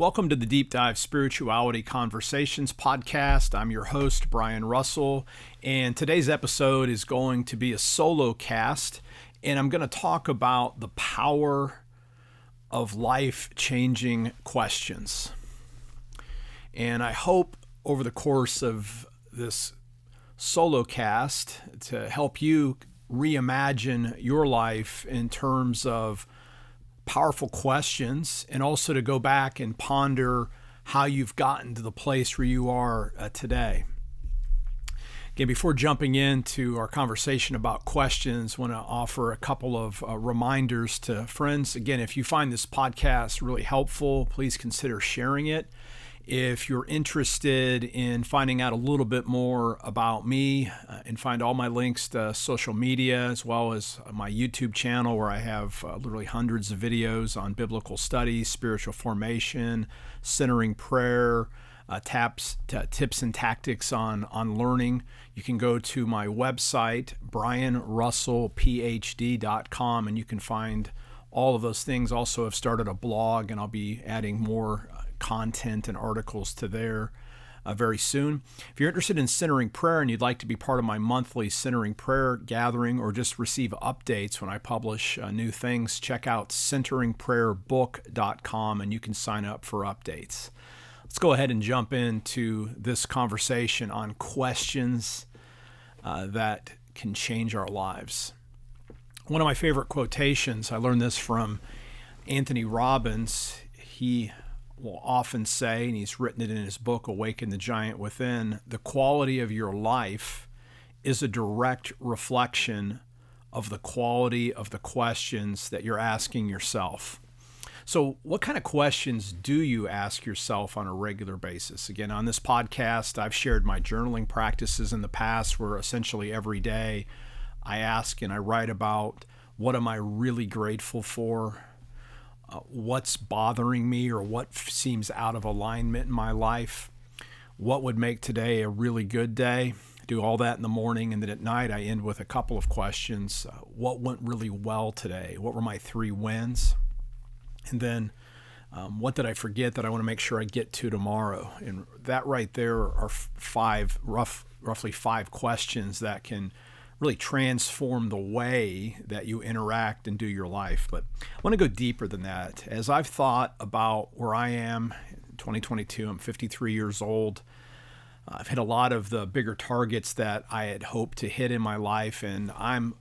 Welcome to the Deep Dive Spirituality Conversations podcast. I'm your host, Brian Russell, and today's episode is going to be a solo cast, and I'm going to talk about the power of life-changing questions. And I hope over the course of this solo cast to help you reimagine your life in terms of powerful questions, and also to go back and ponder how you've gotten to the place where you are today. Again, before jumping into our conversation about questions, I want to offer a couple of reminders to friends. Again, if you find this podcast really helpful, please consider sharing it. If you're interested in finding out a little bit more about me and find all my links to social media as well as my YouTube channel where I have literally hundreds of videos on biblical studies, spiritual formation, centering prayer, tips and tactics on learning, you can go to my website, brianrussellphd.com, and you can find all of those things. Also, I've started a blog, and I'll be adding more content and articles to there very soon. If you're interested in centering prayer and you'd like to be part of my monthly centering prayer gathering or just receive updates when I publish new things, check out centeringprayerbook.com and you can sign up for updates. Let's go ahead and jump into this conversation on questions that can change our lives. One of my favorite quotations, I learned this from Anthony Robbins. He will often say, and he's written it in his book, Awaken the Giant Within, the quality of your life is a direct reflection of the quality of the questions that you're asking yourself. So what kind of questions do you ask yourself on a regular basis? Again, on this podcast, I've shared my journaling practices in the past where essentially every day I ask and I write about what am I really grateful for? What's bothering me or what seems out of alignment in my life, what would make today a really good day. I do all that in the morning, and then at night I end with a couple of questions. What went really well today? What were my 3 wins? And then what did I forget that I want to make sure I get to tomorrow? And that right there are roughly five questions that can really transform the way that you interact and do your life. But I want to go deeper than that. As I've thought about where I am in 2022, I'm 53 years old. I've hit a lot of the bigger targets that I had hoped to hit in my life, and I'm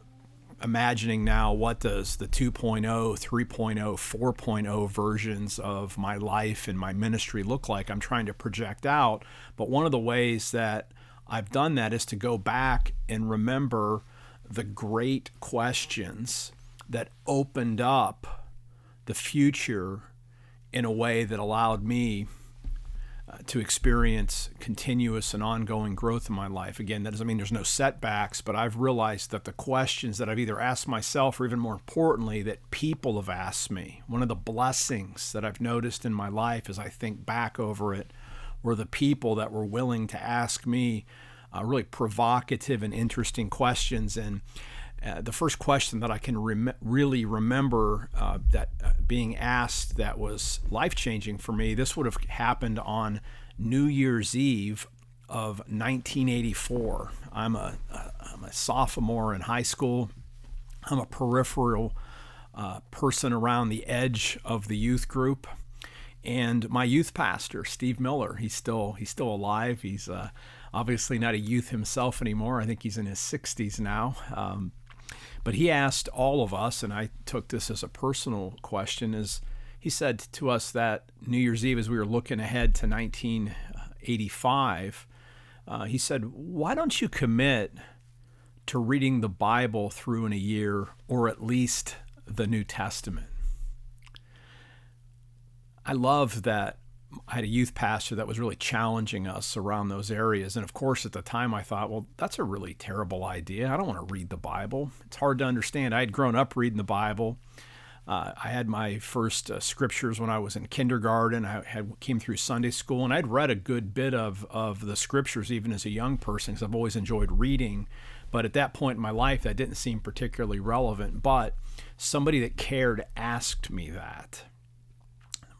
imagining now what does the 2.0, 3.0, 4.0 versions of my life and my ministry look like. I'm trying to project out, but one of the ways that I've done that is to go back and remember the great questions that opened up the future in a way that allowed me to experience continuous and ongoing growth in my life. Again, that doesn't mean there's no setbacks, but I've realized that the questions that I've either asked myself or even more importantly, that people have asked me, one of the blessings that I've noticed in my life as I think back over it, were the people that were willing to ask me really provocative and interesting questions. And the first question that I can really remember being asked that was life-changing for me, this would have happened on New Year's Eve of 1984. I'm a sophomore in high school. I'm a peripheral person around the edge of the youth group. And my youth pastor, Steve Miller, he's still alive. He's obviously not a youth himself anymore. I think he's in his 60s now. But he asked all of us, and I took this as a personal question, is he said to us that New Year's Eve, as we were looking ahead to 1985, he said, why don't you commit to reading the Bible through in a year, or at least the New Testament? I love that I had a youth pastor that was really challenging us around those areas. And of course, at the time I thought, well, that's a really terrible idea. I don't want to read the Bible. It's hard to understand. I had grown up reading the Bible. I had my first scriptures when I was in kindergarten. I came through Sunday school, and I'd read a good bit of the scriptures even as a young person because I've always enjoyed reading. But at that point in my life, that didn't seem particularly relevant. But somebody that cared asked me that.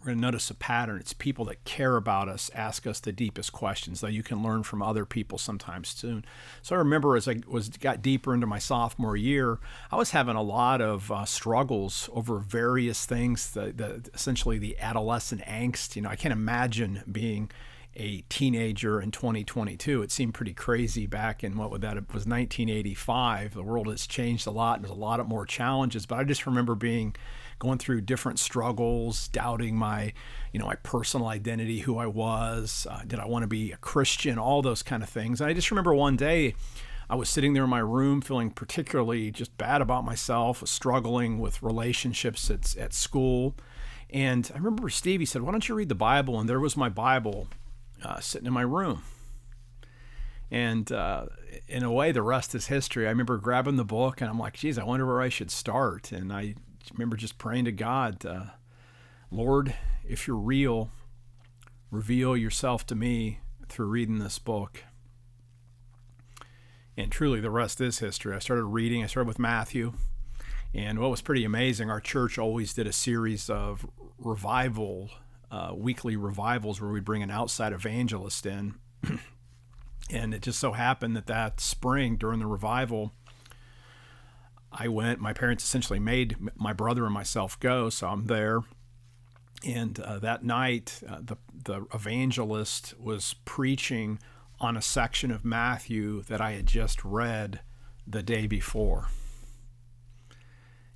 going to notice a pattern. It's people that care about us ask us the deepest questions, though you can learn from other people sometimes too. So I remember as I got deeper into my sophomore year, I was having a lot of struggles over various things, essentially the adolescent angst. I can't imagine being a teenager in 2022. It seemed pretty crazy back in it was 1985. The world has changed a lot. There's a lot more challenges, but I just remember going through different struggles, doubting my personal identity, who I was, did I want to be a Christian, all those kind of things. And I just remember one day I was sitting there in my room feeling particularly just bad about myself, struggling with relationships at school. And I remember Steve, he said, "Why don't you read the Bible?" And there was my Bible sitting in my room. And in a way, the rest is history. I remember grabbing the book and I'm like, geez, I wonder where I should start. And I remember just praying to God, Lord, if you're real, reveal yourself to me through reading this book. And truly, the rest is history. I started with Matthew. And what was pretty amazing, our church always did a series of weekly revivals where we'd bring an outside evangelist in. And it just so happened that spring during the revival, I went. My parents essentially made my brother and myself go, so I'm there. And that night, the evangelist was preaching on a section of Matthew that I had just read the day before.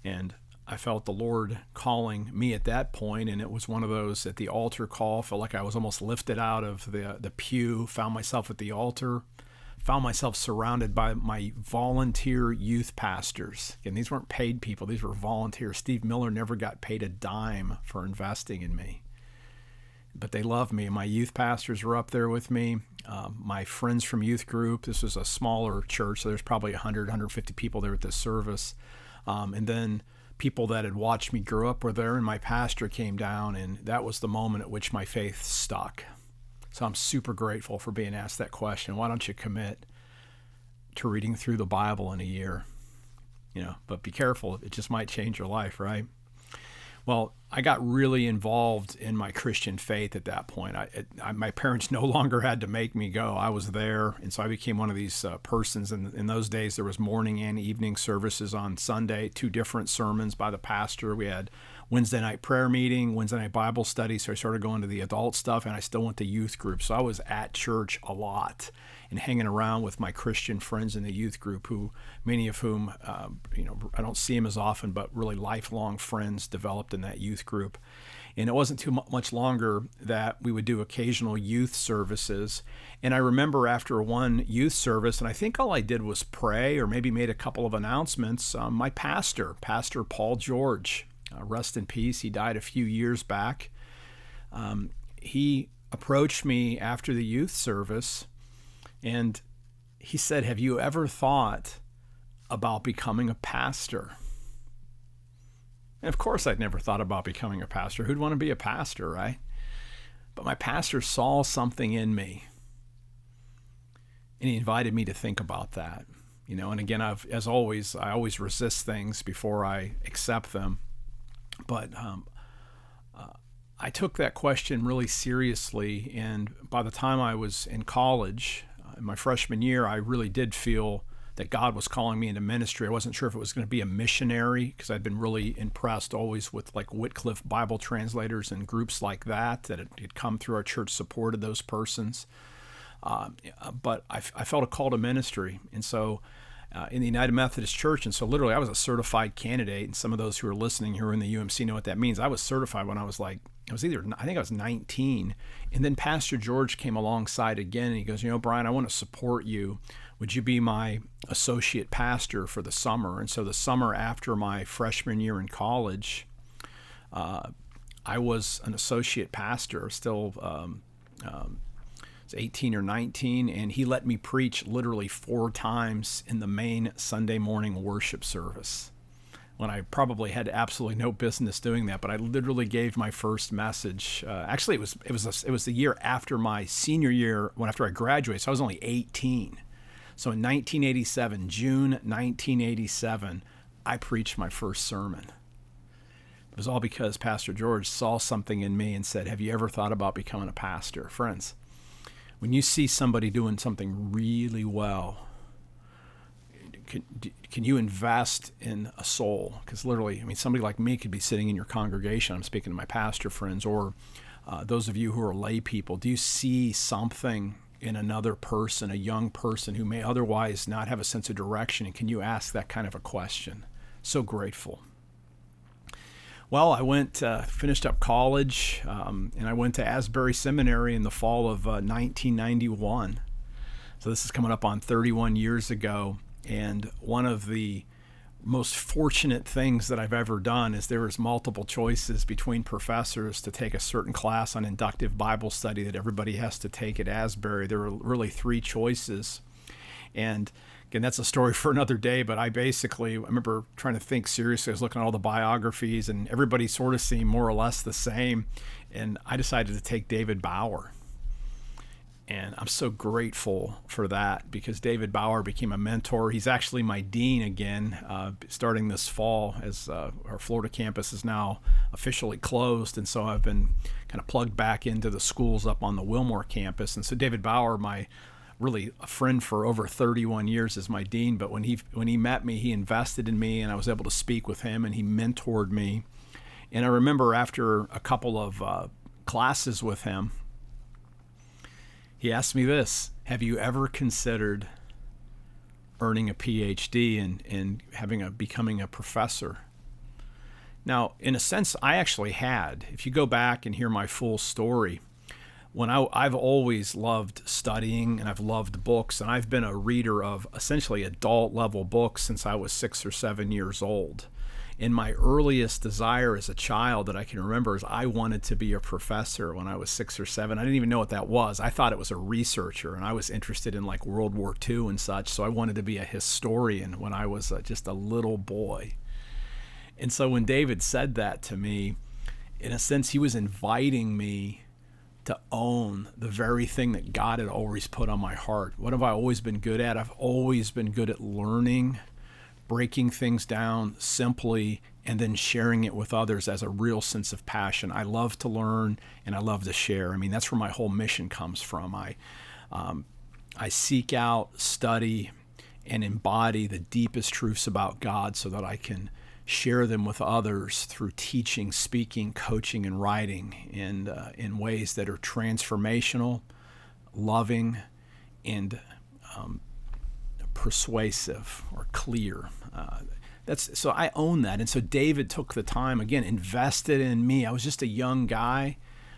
And I felt the Lord calling me at that point, and it was one of those at the altar call. Felt like I was almost lifted out of the pew, found myself at the altar, found myself surrounded by my volunteer youth pastors. Again, these weren't paid people. These were volunteers. Steve Miller never got paid a dime for investing in me. But they loved me. My youth pastors were up there with me. My friends from youth group, this was a smaller church, so there's probably 100, 150 people there at this service. And then people that had watched me grow up were there, and my pastor came down, and that was the moment at which my faith stuck. So I'm super grateful for being asked that question. Why don't you commit to reading through the Bible in a year? But be careful. It just might change your life, right? Well, I got really involved in my Christian faith at that point. My parents no longer had to make me go. I was there, and so I became one of these persons. And in those days, there was morning and evening services on Sunday, 2 different sermons by the pastor. We had Wednesday night prayer meeting, Wednesday night Bible study, so I started going to the adult stuff, and I still went to youth group. So I was at church a lot and hanging around with my Christian friends in the youth group, many of whom, I don't see them as often, but really lifelong friends developed in that youth group. And it wasn't too much longer that we would do occasional youth services. And I remember after one youth service, and I think all I did was pray or maybe made a couple of announcements, my Pastor Paul George, rest in peace, he died a few years back. He approached me after the youth service, and he said, "Have you ever thought about becoming a pastor?" And of course, I'd never thought about becoming a pastor. Who'd want to be a pastor, right? But my pastor saw something in me, and he invited me to think about that. And again, I always resist things before I accept them. But I took that question really seriously, and by the time I was in college, in my freshman year, I really did feel that God was calling me into ministry. I wasn't sure if it was going to be a missionary, because I'd been really impressed always with like Wycliffe Bible translators and groups like that had come through our church, supported those persons. But I felt a call to ministry. And so in the United Methodist Church, and so literally I was a certified candidate, and some of those who are listening who are in the UMC know what that means. I was certified when I was 19, and then Pastor George came alongside again, and he goes, "Brian, I want to support you. Would you be my associate pastor for the summer?" And so the summer after my freshman year in college, I was an associate pastor, still was 18 or 19, and he let me preach literally 4 times in the main Sunday morning worship service, when I probably had absolutely no business doing that. But I literally gave my first message. Actually, it was the year after my senior year, after I graduated, so I was only 18. So in 1987, June 1987, I preached my first sermon. It was all because Pastor George saw something in me and said, have you ever thought about becoming a pastor? Friends, when you see somebody doing something really well, can you invest in a soul? Because literally, I mean, somebody like me could be sitting in your congregation. I'm speaking to my pastor friends, or those of you who are lay people. Do you see something in another person, a young person who may otherwise not have a sense of direction? And can you ask that kind of a question? So grateful. Well, I finished up college, and I went to Asbury Seminary in the fall of 1991. So this is coming up on 31 years ago. And one of the most fortunate things that I've ever done is there was multiple choices between professors to take a certain class on inductive Bible study that everybody has to take at Asbury. There were really 3 choices. And again, that's a story for another day, but I remember trying to think seriously. I was looking at all the biographies, and everybody sort of seemed more or less the same. And I decided to take David Bauer. And I'm so grateful for that, because David Bauer became a mentor. He's actually my dean again, starting this fall, as our Florida campus is now officially closed. And so I've been kind of plugged back into the schools up on the Wilmore campus. And so David Bauer, really a friend for over 31 years, is my dean. But when he met me, he invested in me, and I was able to speak with him, and he mentored me. And I remember after a couple of classes with him, he asked me this: have you ever considered earning a PhD and becoming a professor? Now, in a sense, I actually had. If you go back and hear my full story, I've always loved studying, and I've loved books, and I've been a reader of essentially adult level books since I was 6 or 7 years old. And my earliest desire as a child that I can remember is I wanted to be a professor when I was 6 or 7. I didn't even know what that was. I thought it was a researcher, and I was interested in like World War II and such. So I wanted to be a historian when I was just a little boy. And so when David said that to me, in a sense, he was inviting me to own the very thing that God had always put on my heart. What have I always been good at? I've always been good at learning, breaking things down simply, and then sharing it with others as a real sense of passion. I love to learn, and I love to share. I mean, that's where my whole mission comes from. I seek out, study, and embody the deepest truths about God so that I can share them with others through teaching, speaking, coaching, and writing in ways that are transformational, loving, and persuasive or clear. So I own that. And so David took the time, again, invested in me. I was just a young guy.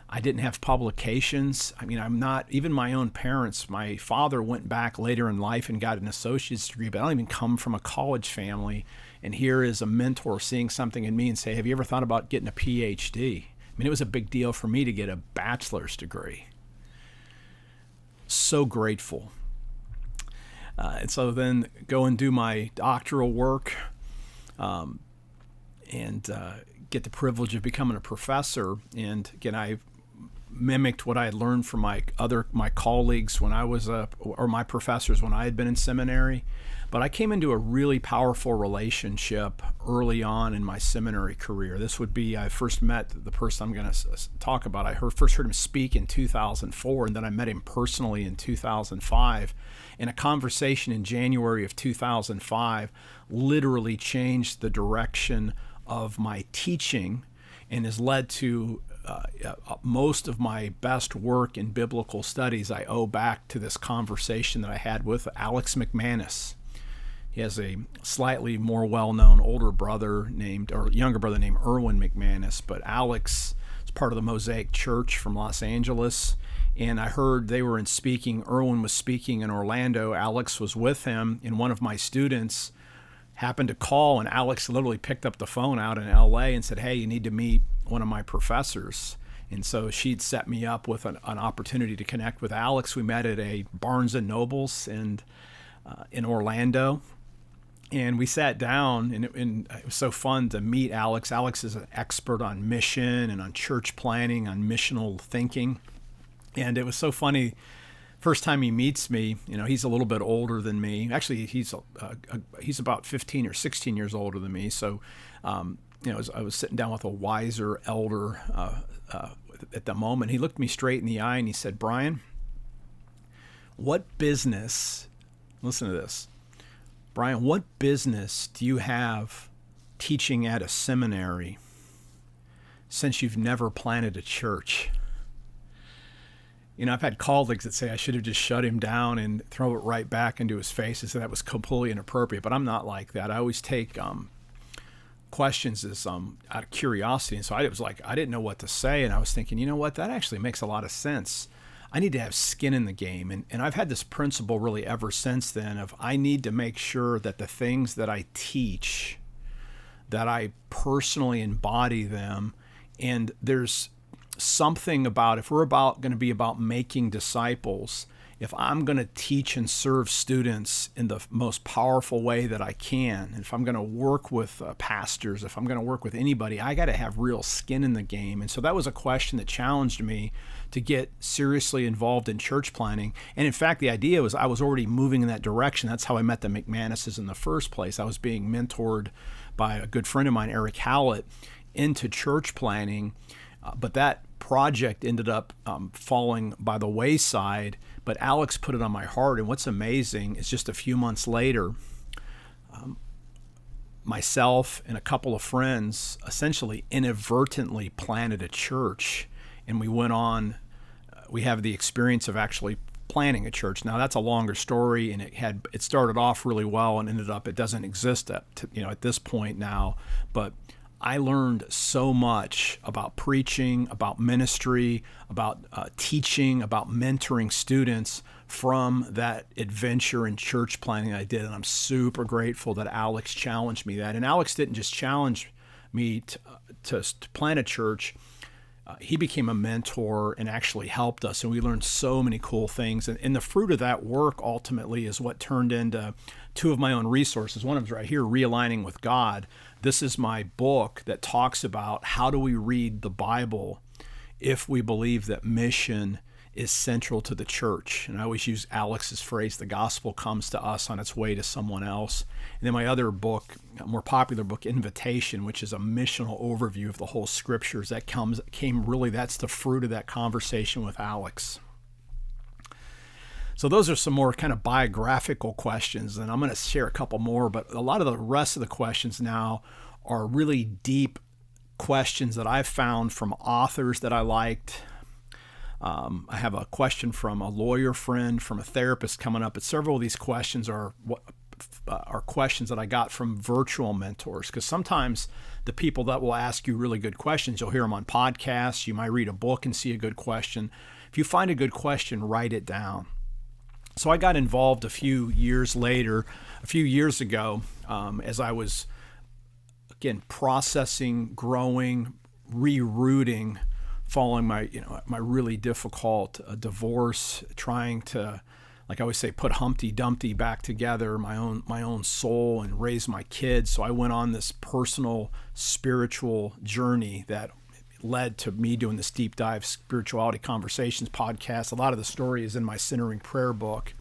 I didn't have publications. I mean, I'm not, even my own parents, my father went back later in life and got an associate's degree, but I don't even come from a college family. And here is a mentor seeing something in me and say, have you ever thought about getting a PhD? I mean, it was a big deal for me to get a bachelor's degree. So grateful. And so then go and do my doctoral work, and get the privilege of becoming a professor. And again, I mimicked what I had learned from my colleagues when I was or my professors when I had been in seminary. But I came into a really powerful relationship early on in my seminary career. This would be, I first met the person I'm going to talk about. I first heard him speak in 2004, and then I met him personally in 2005. And a conversation in January of 2005 literally changed the direction of my teaching and has led to most of my best work in biblical studies. I owe back to this conversation that I had with Alex McManus. He has a slightly more well-known younger brother named Erwin McManus, but Alex is part of the Mosaic Church from Los Angeles. And I heard they were Erwin was speaking in Orlando. Alex was with him, and one of my students happened to call, and Alex literally picked up the phone out in LA and said, hey, you need to meet one of my professors. And so she'd set me up with an opportunity to connect with Alex. We met at a Barnes & Noble's in Orlando. And we sat down, and it was so fun to meet Alex. Alex is an expert on mission and on church planning, on missional thinking. And it was so funny. First time he meets me, he's a little bit older than me. Actually, he's about 15 or 16 years older than me. So I was sitting down with a wiser elder at the moment. He looked me straight in the eye and he said, Brian, what business, listen to this, Brian, what business do you have teaching at a seminary since you've never planted a church? I've had colleagues that say I should have just shut him down and throw it right back into his face and say that was completely inappropriate, but I'm not like that. I always take questions as out of curiosity, and so I was like, I didn't know what to say, and I was thinking, you know what, that actually makes a lot of sense. I need to have skin in the game, and I've had this principle really ever since then of I need to make sure that the things that I teach, that I personally embody them, and there's something about, if we're going to be about making disciples, if I'm going to teach and serve students in the most powerful way that I can, if I'm going to work with pastors, if I'm going to work with anybody, I got to have real skin in the game. And so that was a question that challenged me to get seriously involved in church planning. And in fact, the idea was I was already moving in that direction. That's how I met the McManuses in the first place. I was being mentored by a good friend of mine, Eric Hallett, into church planning. But that project ended up falling by the wayside, but Alex put it on my heart. And what's amazing is just a few months later, myself and a couple of friends essentially inadvertently planted a church, and we went on, we have the experience of actually planning a church. Now that's a longer story, and it started off really well and ended up, it doesn't exist at this point now, but I learned so much about preaching, about ministry, about teaching, about mentoring students from that adventure in church planning I did. And I'm super grateful that Alex challenged me that. And Alex didn't just challenge me to plant a church. He became a mentor and actually helped us. And we learned so many cool things. And the fruit of that work ultimately is what turned into two of my own resources. One of them is right here, Realigning with God. This is my book that talks about how do we read the Bible if we believe that mission is central to the church. And I always use Alex's phrase, the gospel comes to us on its way to someone else. And then my other book, a more popular book, Invitation, which is a missional overview of the whole scriptures, that's the fruit of that conversation with Alex. So those are some more kind of biographical questions, and I'm going to share a couple more, but a lot of the rest of the questions now are really deep questions that I've found from authors that I liked. I have a question from a lawyer friend, from a therapist coming up, but several of these questions are questions that I got from virtual mentors, because sometimes the people that will ask you really good questions, you'll hear them on podcasts, you might read a book and see a good question. If you find a good question, write it down. So I got involved a few years ago, as I was, again, processing, growing, rerouting, following my really difficult divorce, trying to, like I always say, put Humpty Dumpty back together, my own soul, and raise my kids. So I went on this personal spiritual journey that led to me doing this deep dive spirituality conversations podcast. A lot of the story is in my Centering Prayer book.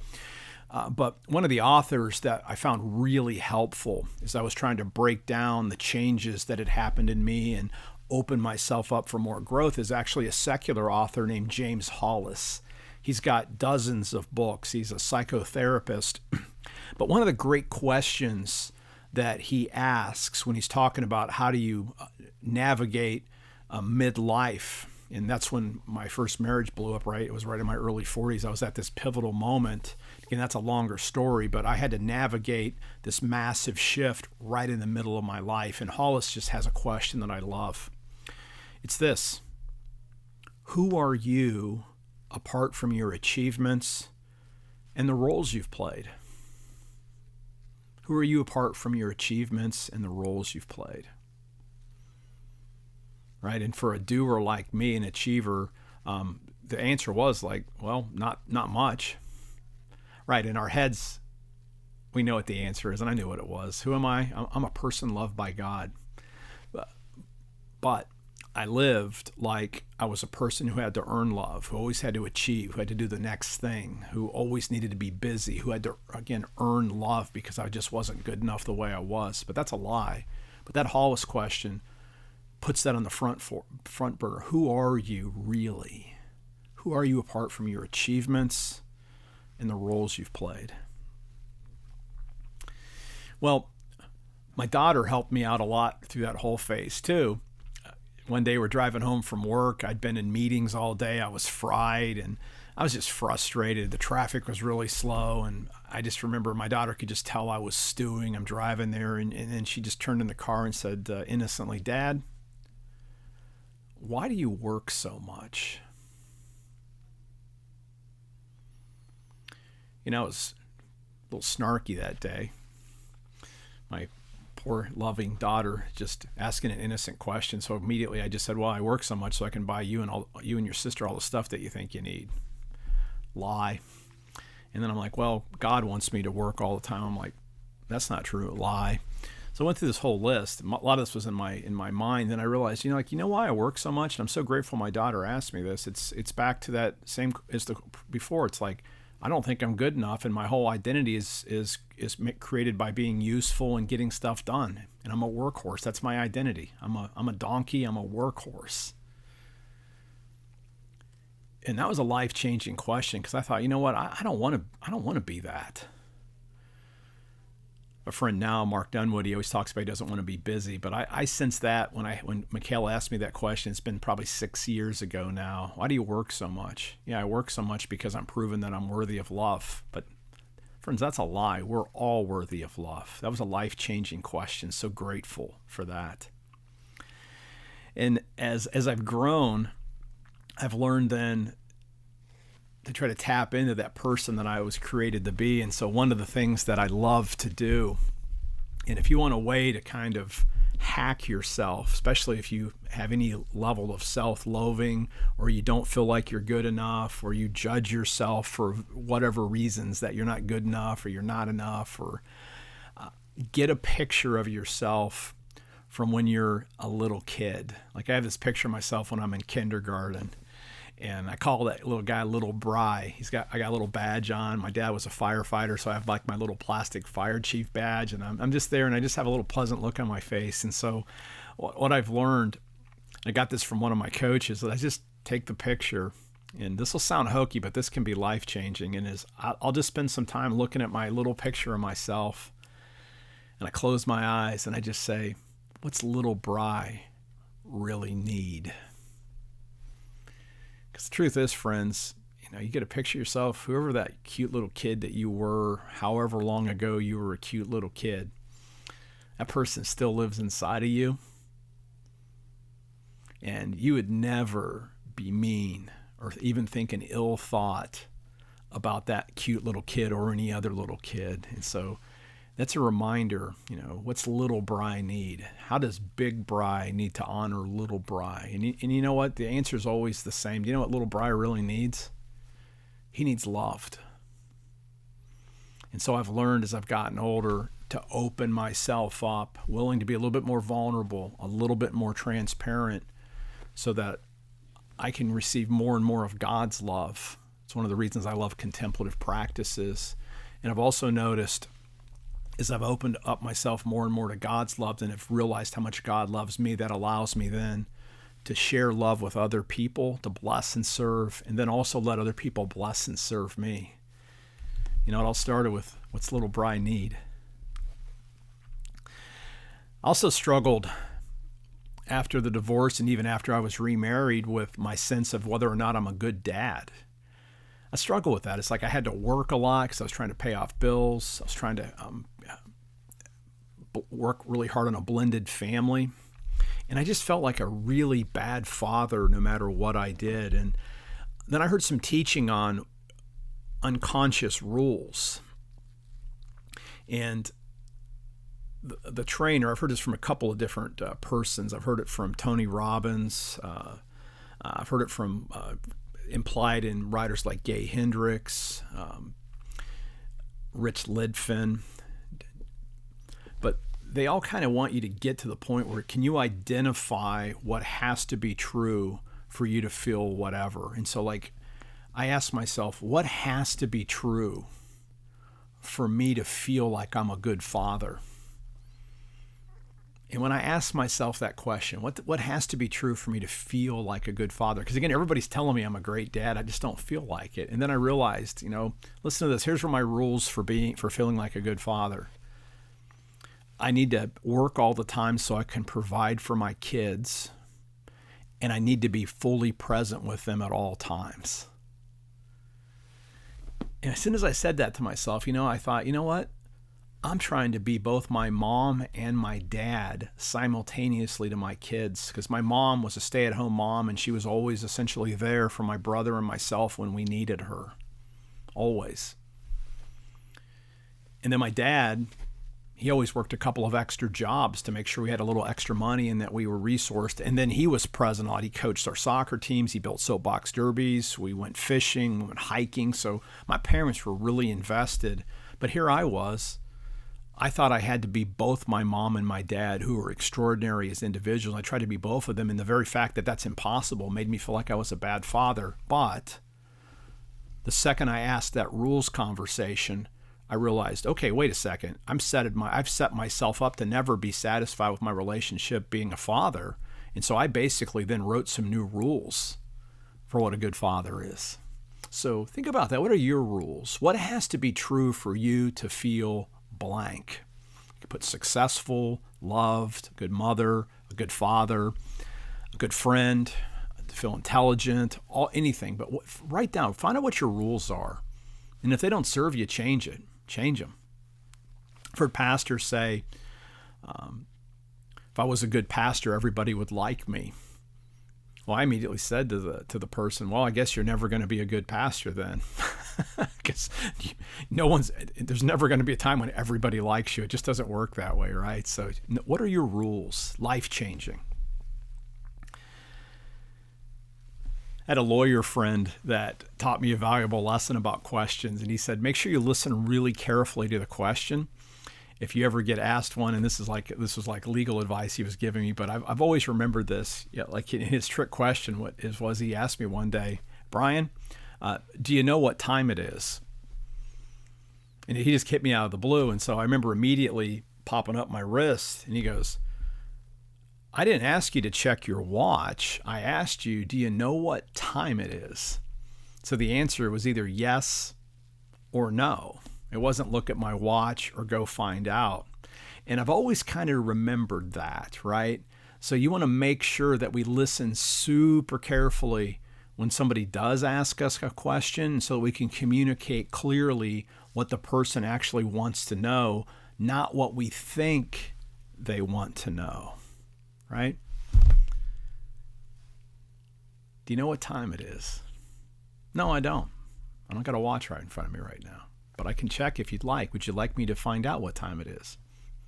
But one of the authors that I found really helpful as I was trying to break down the changes that had happened in me and open myself up for more growth is actually a secular author named James Hollis. He's got dozens of books. He's a psychotherapist. But one of the great questions that he asks when he's talking about how do you navigate midlife, and that's when my first marriage blew up, right? It was right in my early 40s. I was at this pivotal moment. Again, that's a longer story, but I had to navigate this massive shift right in the middle of my life. And Hollis just has a question that I love. It's this: who are you apart from your achievements and the roles you've played? Who are you apart from your achievements and the roles you've played? Right? And for a doer like me, an achiever, the answer was like, well, not much. Right? In our heads, we know what the answer is, and I knew what it was. Who am I? I'm a person loved by God. But I lived like I was a person who had to earn love, who always had to achieve, who had to do the next thing, who always needed to be busy, who had to, again, earn love because I just wasn't good enough the way I was. But that's a lie. But that Hollis question puts that on the front burner. Who are you really? Who are you apart from your achievements and the roles you've played? Well, my daughter helped me out a lot through that whole phase too. One day we're driving home from work. I'd been in meetings all day. I was fried and I was just frustrated. The traffic was really slow. And I just remember my daughter could just tell I was stewing. I'm driving there. And then she just turned in the car and said innocently, "Dad, why do you work so much?" You know, it was a little snarky that day. My poor loving daughter just asking an innocent question. So immediately I just said, "Well, I work so much so I can buy you and your sister all the stuff that you think you need." Lie. And then I'm like, "Well, God wants me to work all the time." I'm like, "That's not true." Lie. So I went through this whole list. A lot of this was in my mind. Then I realized, you know why I work so much? And I'm so grateful my daughter asked me this. It's back to that same as the before. It's like, I don't think I'm good enough, and my whole identity is created by being useful and getting stuff done. And I'm a workhorse. That's my identity. I'm a donkey. I'm a workhorse. And that was a life-changing question because I thought, you know what? I don't want to be that. A friend now, Mark Dunwoody, always talks about he doesn't want to be busy, but I sense that when Michaela asked me that question. It's been probably 6 years ago now. Why do you work so much? Yeah, I work so much because I'm proven that I'm worthy of love. But friends, that's a lie. We're all worthy of love. That was a life-changing question. So grateful for that. And as I've grown, I've learned then to try to tap into that person that I was created to be. And so one of the things that I love to do, and if you want a way to kind of hack yourself, especially if you have any level of self-loathing or you don't feel like you're good enough or you judge yourself for whatever reasons that you're not good enough or you're not enough, or get a picture of yourself from when you're a little kid. Like I have this picture of myself when I'm in kindergarten. And I call that little guy Little Bry. I got a little badge on. My dad was a firefighter, so I have like my little plastic fire chief badge, and I'm just there, and I just have a little pleasant look on my face. And so what I've learned, I got this from one of my coaches, that I just take the picture, and this will sound hokey, but this can be life-changing, and I'll just spend some time looking at my little picture of myself, and I close my eyes, and I just say, what's Little Bry really need? Because the truth is, friends, you get a picture of yourself, whoever that cute little kid that you were, however long ago you were a cute little kid, that person still lives inside of you. And you would never be mean or even think an ill thought about that cute little kid or any other little kid. And so that's a reminder, what's Little Bry need? How does Big Bry need to honor Little Bry? And you know what? The answer is always the same. Do you know what Little Bry really needs? He needs loved. And so I've learned as I've gotten older to open myself up, willing to be a little bit more vulnerable, a little bit more transparent, so that I can receive more and more of God's love. It's one of the reasons I love contemplative practices. And I've also noticed, as I've opened up myself more and more to God's love and have realized how much God loves me, that allows me then to share love with other people, to bless and serve, and then also let other people bless and serve me. It all started with, what's Little Bry need? I also struggled after the divorce and even after I was remarried with my sense of whether or not I'm a good dad. I struggle with that. It's like I had to work a lot because I was trying to pay off bills. I was trying to work really hard on a blended family. And I just felt like a really bad father no matter what I did. And then I heard some teaching on unconscious rules. And the trainer, I've heard this from a couple of different persons. I've heard it from Tony Robbins. I've heard it from implied in writers like Gay Hendricks, Rich Lidfin. But they all kind of want you to get to the point where can you identify what has to be true for you to feel whatever. And so I ask myself, what has to be true for me to feel like I'm a good father? And when I asked myself that question, what has to be true for me to feel like a good father? Because again, everybody's telling me I'm a great dad. I just don't feel like it. And then I realized, listen to this. Here's where my rules for feeling like a good father. I need to work all the time so I can provide for my kids, and I need to be fully present with them at all times. And as soon as I said that to myself, I thought, you know what? I'm trying to be both my mom and my dad simultaneously to my kids, because my mom was a stay-at-home mom, and she was always essentially there for my brother and myself when we needed her. Always. And then my dad, he always worked a couple of extra jobs to make sure we had a little extra money and that we were resourced. And then he was present a lot. He coached our soccer teams. He built soapbox derbies. We went fishing, we went hiking. So my parents were really invested. But here I was. I thought I had to be both my mom and my dad, who were extraordinary as individuals. I tried to be both of them. And the very fact that that's impossible made me feel like I was a bad father. But the second I asked that rules conversation, I realized, okay, wait a second. I've set myself up to never be satisfied with my relationship being a father. And so I basically then wrote some new rules for what a good father is. So think about that. What are your rules? What has to be true for you to feel blank? You could put successful, loved, good mother, a good father, a good friend, to feel intelligent, anything. But write down, find out what your rules are. And if they don't serve you, change them. I've heard pastors say, if I was a good pastor, everybody would like me. Well, I immediately said to the person, well, I guess you're never going to be a good pastor then. Because there's never going to be a time when everybody likes you. It just doesn't work that way, right? So what are your rules? Life-changing. I had a lawyer friend that taught me a valuable lesson about questions, and he said, make sure you listen really carefully to the question. If you ever get asked one, and this was like legal advice he was giving me, but I've always remembered this. Yeah, like in his trick question was he asked me one day, Brian, do you know what time it is? And he just hit me out of the blue, and so I remember immediately popping up my wrist, and he goes, I didn't ask you to check your watch. I asked you, do you know what time it is? So the answer was either yes or no. It wasn't look at my watch or go find out. And I've always kind of remembered that, right? So you want to make sure that we listen super carefully when somebody does ask us a question so we can communicate clearly what the person actually wants to know, not what we think they want to know, right? Do you know what time it is? No, I don't. I don't got a watch right in front of me right now. But I can check if you'd like. Would you like me to find out what time it is?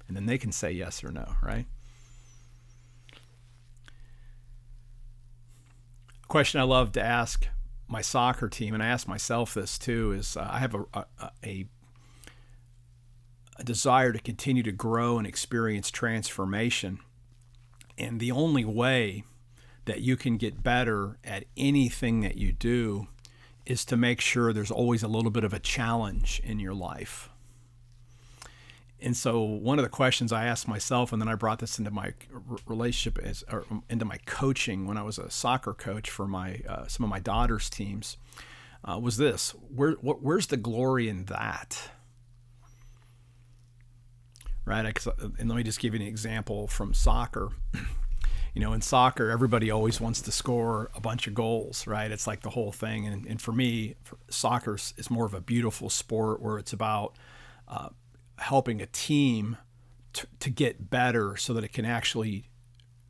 And then they can say yes or no, right? A question I love to ask my soccer team, and I ask myself this too, is I have a desire to continue to grow and experience transformation. And the only way that you can get better at anything that you do is to make sure there's always a little bit of a challenge in your life. And so one of the questions I asked myself, and then I brought this into my relationship into my coaching when I was a soccer coach for some of my daughter's teams, was this: where's the glory in that? Right? And let me just give you an example from soccer. In soccer, everybody always wants to score a bunch of goals, right? It's like the whole thing. And for me, soccer is more of a beautiful sport where it's about helping a team to get better so that it can actually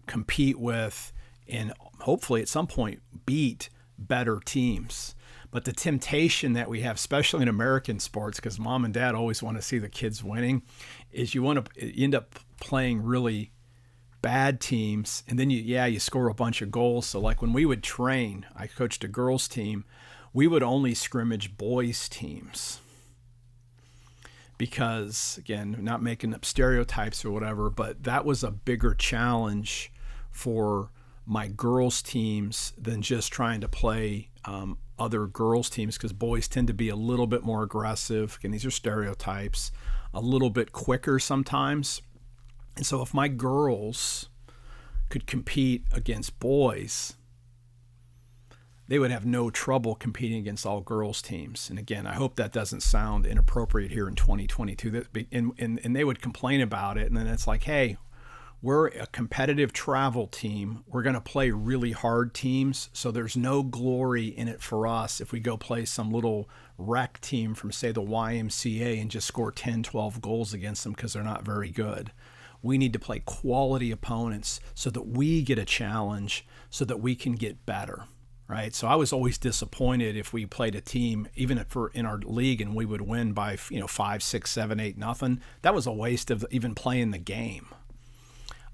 compete with and hopefully at some point beat better teams. But the temptation that we have, especially in American sports, because mom and dad always want to see the kids winning, is you end up playing really bad teams, and then you score a bunch of goals. So like when we would train, I coached a girls team, we would only scrimmage boys teams because, again, not making up stereotypes or whatever, but that was a bigger challenge for my girls teams than just trying to play other girls teams, because boys tend to be a little bit more aggressive. Again, these are stereotypes, a little bit quicker sometimes. And so if my girls could compete against boys, they would have no trouble competing against all girls teams. And again, I hope that doesn't sound inappropriate here in 2022. And they would complain about it. And then it's like, hey, we're a competitive travel team. We're going to play really hard teams. So there's no glory in it for us if we go play some little rec team from, say, the YMCA and just score 10, 12 goals against them because they're not very good. We need to play quality opponents so that we get a challenge, so that we can get better, right? So I was always disappointed if we played a team, even in our league, and we would win by 5, 6, 7, 8, nothing. That was a waste of even playing the game.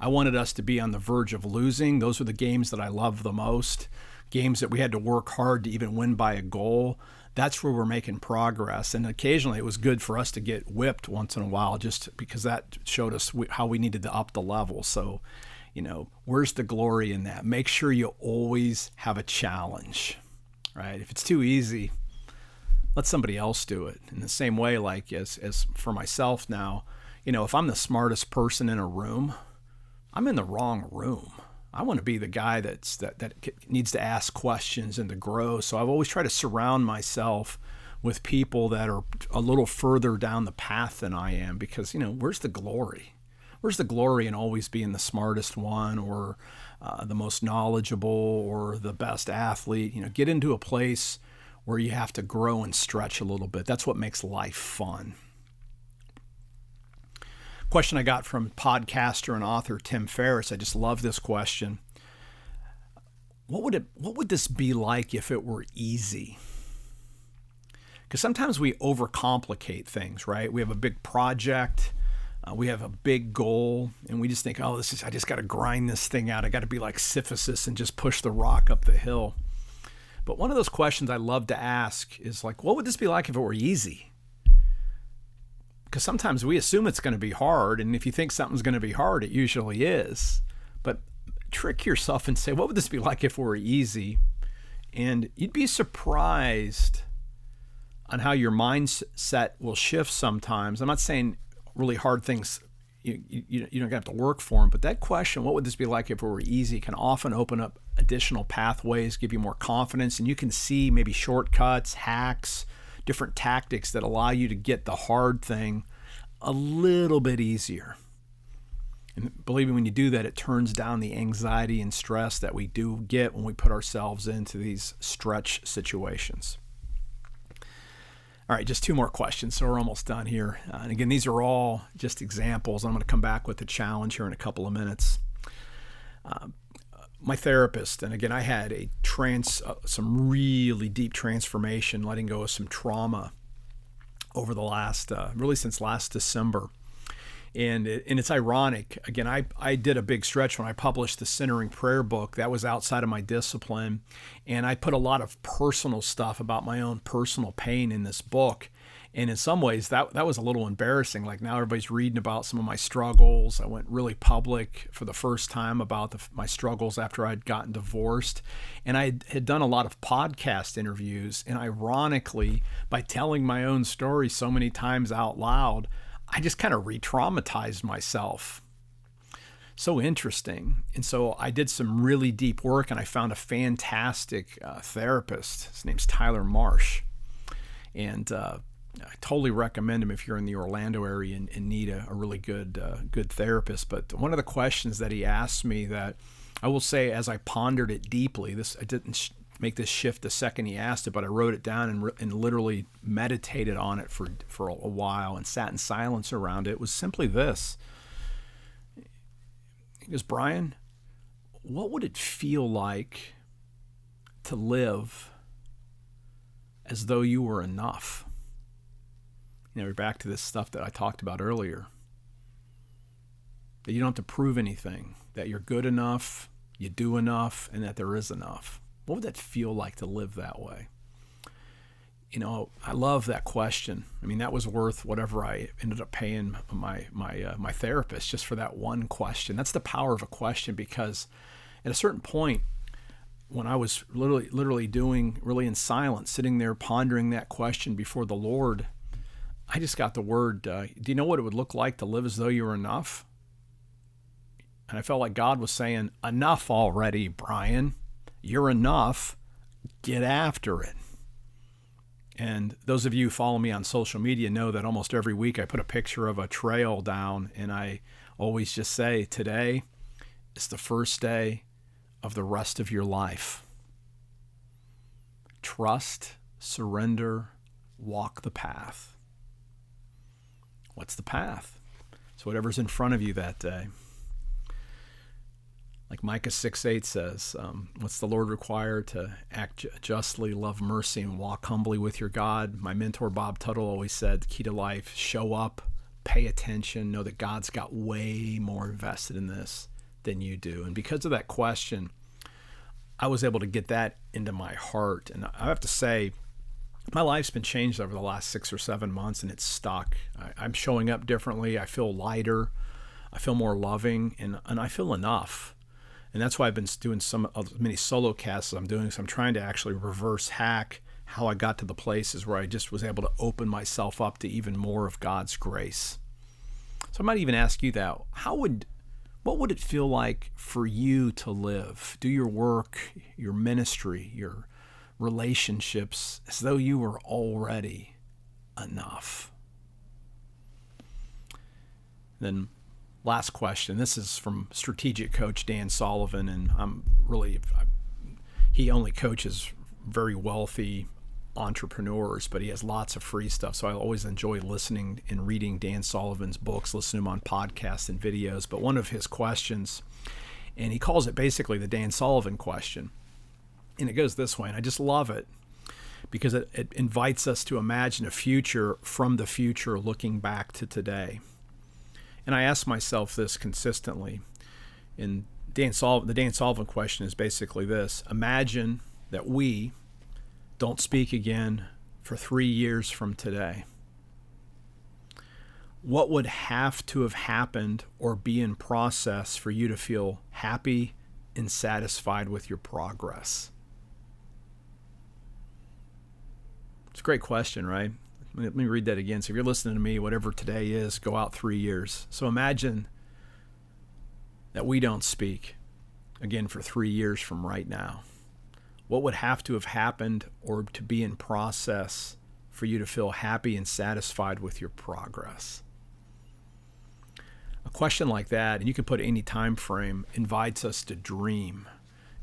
I wanted us to be on the verge of losing. Those were the games that I loved the most, games that we had to work hard to even win by a goal. That's where we're making progress. And occasionally it was good for us to get whipped once in a while, just because that showed us how we needed to up the level. So, where's the glory in that? Make sure you always have a challenge, right? If it's too easy, let somebody else do it. In the same way, like as for myself now, if I'm the smartest person in a room, I'm in the wrong room. I want to be the guy that needs to ask questions and to grow. So I've always tried to surround myself with people that are a little further down the path than I am, because, where's the glory? Where's the glory in always being the smartest one, or the most knowledgeable, or the best athlete? Get into a place where you have to grow and stretch a little bit. That's what makes life fun. Question I got from podcaster and author Tim Ferriss. I just love this question. What would this be like if it were easy? Because sometimes we overcomplicate things, right? We have a big project, we have a big goal, and we just think, I just got to grind this thing out. I got to be like Sisyphus and just push the rock up the hill. But one of those questions I love to ask is like, what would this be like if it were easy? Because sometimes we assume it's going to be hard, and if you think something's going to be hard, it usually is. But trick yourself and say, what would this be like if it were easy? And you'd be surprised on how your mindset will shift sometimes. I'm not saying really hard things, you don't have to work for them, but that question, what would this be like if it were easy, can often open up additional pathways, give you more confidence, and you can see maybe shortcuts, hacks, different tactics that allow you to get the hard thing a little bit easier. And believe me, when you do that, it turns down the anxiety and stress that we do get when we put ourselves into these stretch situations. All right, just 2 more questions, so we're almost done here. And again, these are all just examples. I'm going to come back with the challenge here in a couple of minutes. My therapist, and again, I had some really deep transformation, letting go of some trauma over the last, really since last December. And it's ironic. Again, I did a big stretch when I published the Centering Prayer book. That was outside of my discipline. And I put a lot of personal stuff about my own personal pain in this book. And in some ways, that was a little embarrassing. Like, now everybody's reading about some of my struggles. I went really public for the first time about my struggles after I'd gotten divorced. And I had done a lot of podcast interviews. And ironically, by telling my own story so many times out loud, I just kind of re-traumatized myself. So interesting. And so I did some really deep work, and I found a fantastic therapist. His name's Tyler Marsh. And I totally recommend him if you're in the Orlando area and need a really good therapist. But one of the questions that he asked me, that I will say, as I pondered it deeply, I didn't make this shift the second he asked it, but I wrote it down and literally meditated on it for a while and sat in silence around it, was simply this. He goes, Brian, what would it feel like to live as though you were enough? We're back to this stuff that I talked about earlier. That you don't have to prove anything, that you're good enough, you do enough, and that there is enough. What would that feel like to live that way? I love that question. I mean, that was worth whatever I ended up paying my therapist just for that one question. That's the power of a question, because at a certain point, when I was literally doing really in silence, sitting there pondering that question before the Lord, I just got the word, do you know what it would look like to live as though you were enough? And I felt like God was saying, enough already, Brian. You're enough. Get after it. And those of you who follow me on social media know that almost every week I put a picture of a trail down, and I always just say, today is the first day of the rest of your life. Trust, surrender, walk the path. What's the path? It's whatever's in front of you that day. Like Micah 6:8 says, what's the Lord require? To act justly, love mercy, and walk humbly with your God. My mentor, Bob Tuttle, always said, the key to life, show up, pay attention, know that God's got way more invested in this than you do. And because of that question, I was able to get that into my heart. And I have to say, my life's been changed over the last 6 or 7 months, and it's stuck. I'm showing up differently. I feel lighter. I feel more loving, and I feel enough. And that's why I've been doing many solo casts I'm doing. So I'm trying to actually reverse hack how I got to the places where I just was able to open myself up to even more of God's grace. So I might even ask you that. What would it feel like for you to live, do your work, your ministry, your relationships, as though you were already enough? Then last question. This is from strategic coach Dan Sullivan, and he only coaches very wealthy entrepreneurs, but he has lots of free stuff. So I always enjoy listening and reading Dan Sullivan's books, listening to him on podcasts and videos. But one of his questions, and he calls it basically the Dan Sullivan question, and it goes this way, and I just love it because it invites us to imagine a future from the future looking back to today. And I ask myself this consistently. And the Dan Sullivan question is basically this: imagine that we don't speak again for 3 years from today. What would have to have happened or be in process for you to feel happy and satisfied with your progress? It's a great question, right? Let me read that again. So if you're listening to me, whatever today is, go out 3 years. So imagine that we don't speak again for 3 years from right now. What would have to have happened or to be in process for you to feel happy and satisfied with your progress? A question like that, and you can put any time frame, invites us to dream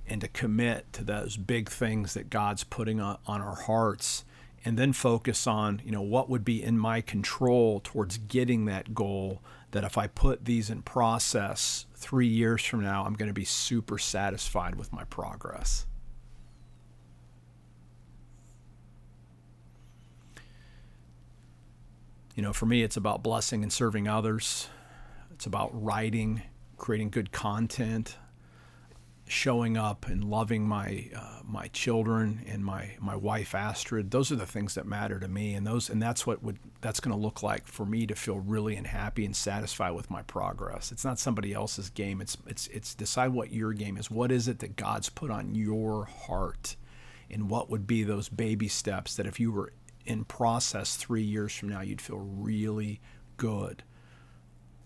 and to commit to those big things that God's putting on our hearts, and then focus on, what would be in my control towards getting that goal, that if I put these in process 3 years from now, I'm going to be super satisfied with my progress. For me, it's about blessing and serving others. It's about writing, creating good content, showing up and loving my children and my wife Astrid. Those are the things that matter to me, and that's going to look like for me to feel really happy and satisfied with my progress. It's not somebody else's game. It's decide what your game is. What is it that God's put on your heart, and what would be those baby steps that if you were in process 3 years from now, you'd feel really good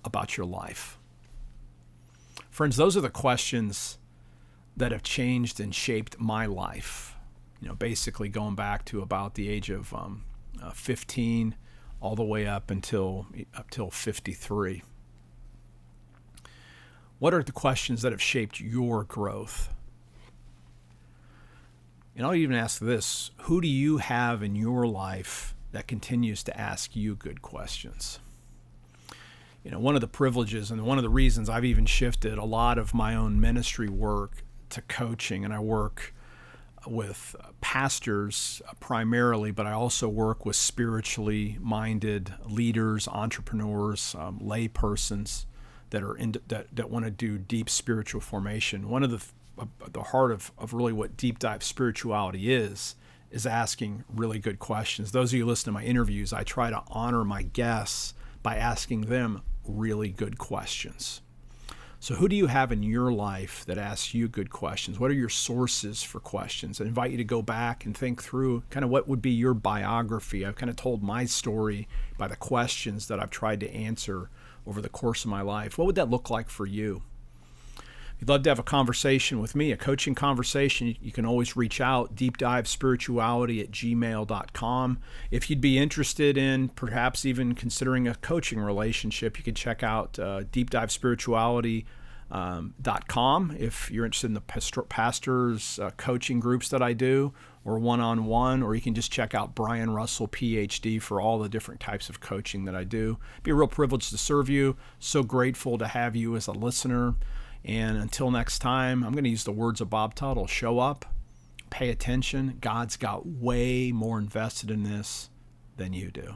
about your life. Friends, those are the questions that have changed and shaped my life. Basically going back to about the age of 15 all the way up until 53. What are the questions that have shaped your growth? And I'll even ask this: who do you have in your life that continues to ask you good questions? One of the privileges and one of the reasons I've even shifted a lot of my own ministry work to coaching, and I work with pastors primarily, but I also work with spiritually minded leaders, entrepreneurs, lay persons that are that want to do deep spiritual formation. One of the heart of really what deep dive spirituality is asking really good questions. Those of you who listen to my interviews, I try to honor my guests by asking them really good questions. So who do you have in your life that asks you good questions? What are your sources for questions? I invite you to go back and think through kind of what would be your biography. I've kind of told my story by the questions that I've tried to answer over the course of my life. What would that look like for you? you'd love to have a conversation with me, a coaching conversation, you can always reach out, deepdivespirituality@gmail.com. If you'd be interested in perhaps even considering a coaching relationship, you can check out deepdivespirituality.com if you're interested in the pastors coaching groups that I do, or one-on-one, or you can just check out Brian Russell, PhD, for all the different types of coaching that I do. It'd be a real privilege to serve you. So grateful to have you as a listener. And until next time, I'm going to use the words of Bob Tuttle. Show up, pay attention. God's got way more invested in this than you do.